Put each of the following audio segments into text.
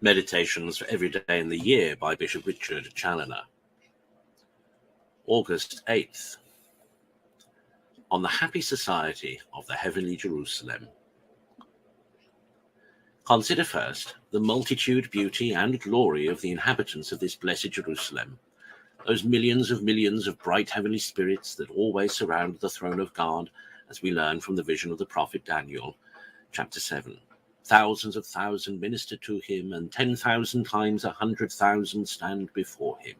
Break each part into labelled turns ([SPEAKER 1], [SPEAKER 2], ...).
[SPEAKER 1] Meditations for every day in the year by Bishop Richard Challoner. August 8th. On the happy society of the heavenly Jerusalem. Consider first the multitude, beauty, and glory of the inhabitants of this blessed Jerusalem, those millions of bright heavenly spirits that always surround the throne of God, as we learn from the vision of the prophet Daniel, chapter 7. Thousands of thousands minister to him, and 10,000 times 100,000 stand before him.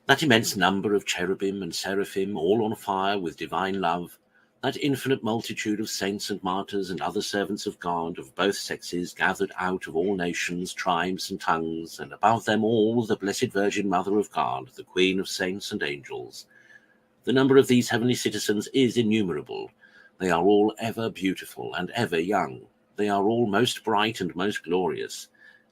[SPEAKER 1] That immense number of cherubim and seraphim, all on fire with divine love, that infinite multitude of saints and martyrs and other servants of God of both sexes, gathered out of all nations, tribes, and tongues, and above them all the Blessed Virgin Mother of God, the Queen of saints and angels. The number of these heavenly citizens is innumerable. They are all ever beautiful and ever young. They are all most bright and most glorious.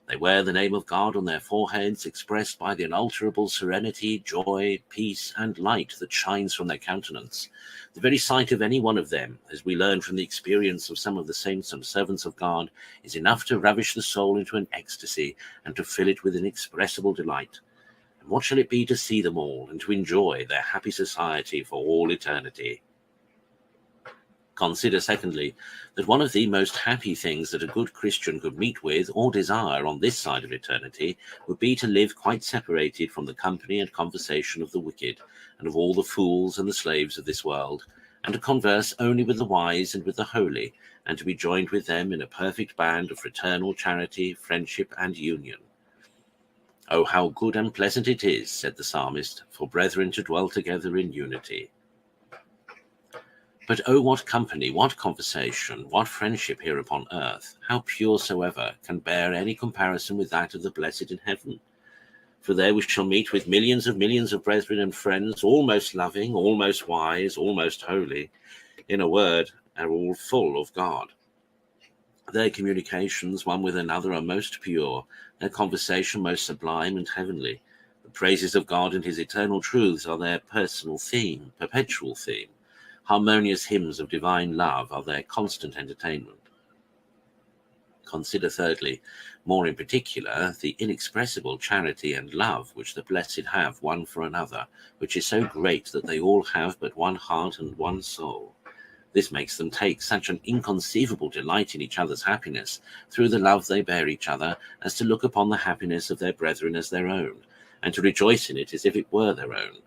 [SPEAKER 1] They wear the name of God on their foreheads, expressed by the unalterable serenity, joy, peace, and light that shines from their countenance. The very sight of any one of them, as we learn from the experience of some of the saints and servants of God, is enough to ravish the soul into an ecstasy and to fill it with inexpressible delight. And what shall it be to see them all and to enjoy their happy society for all eternity? Consider, secondly, that one of the most happy things that a good Christian could meet with or desire on this side of eternity would be to live quite separated from the company and conversation of the wicked and of all the fools and the slaves of this world, and to converse only with the wise and with the holy, and to be joined with them in a perfect band of fraternal charity, friendship, and union. Oh, how good and pleasant it is, said the psalmist, for brethren to dwell together in unity. But oh, what company, what conversation, what friendship here upon earth, how pure soever, can bear any comparison with that of the blessed in heaven? For there we shall meet with millions of brethren and friends, all most loving, all most wise, all most holy, in a word, are all full of God. Their communications one with another are most pure, their conversation most sublime and heavenly. The praises of God and his eternal truths are their personal theme, perpetual theme. Harmonious hymns of divine love are their constant entertainment. Consider, thirdly, more in particular, the inexpressible charity and love which the blessed have one for another, which is so great that they all have but one heart and one soul. This makes them take such an inconceivable delight in each other's happiness, through the love they bear each other, as to look upon the happiness of their brethren as their own, and to rejoice in it as if it were their own.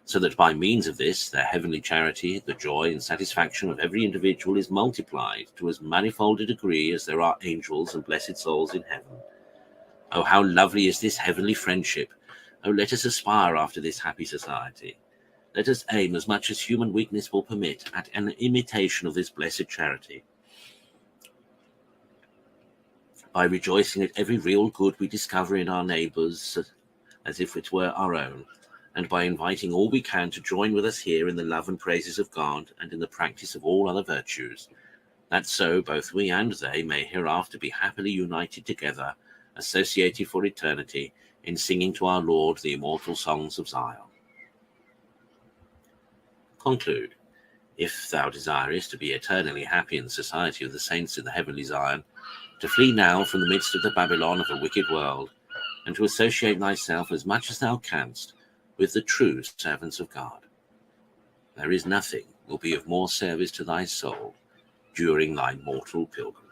[SPEAKER 1] So that by means of this, their heavenly charity, the joy and satisfaction of every individual is multiplied to as manifold a degree as there are angels and blessed souls in heaven. Oh, how lovely is this heavenly friendship! Oh, let us aspire after this happy society. Let us aim, as much as human weakness will permit, at an imitation of this blessed charity. By rejoicing at every real good we discover in our neighbours, as if it were our own, and by inviting all we can to join with us here in the love and praises of God and in the practice of all other virtues, that so both we and they may hereafter be happily united together, associated for eternity, in singing to our Lord the immortal songs of Zion. Conclude. If thou desirest to be eternally happy in the society of the saints in the heavenly Zion, to flee now from the midst of the Babylon of a wicked world, and to associate thyself as much as thou canst with the true servants of God. There is nothing will be of more service to thy soul during thy mortal pilgrimage.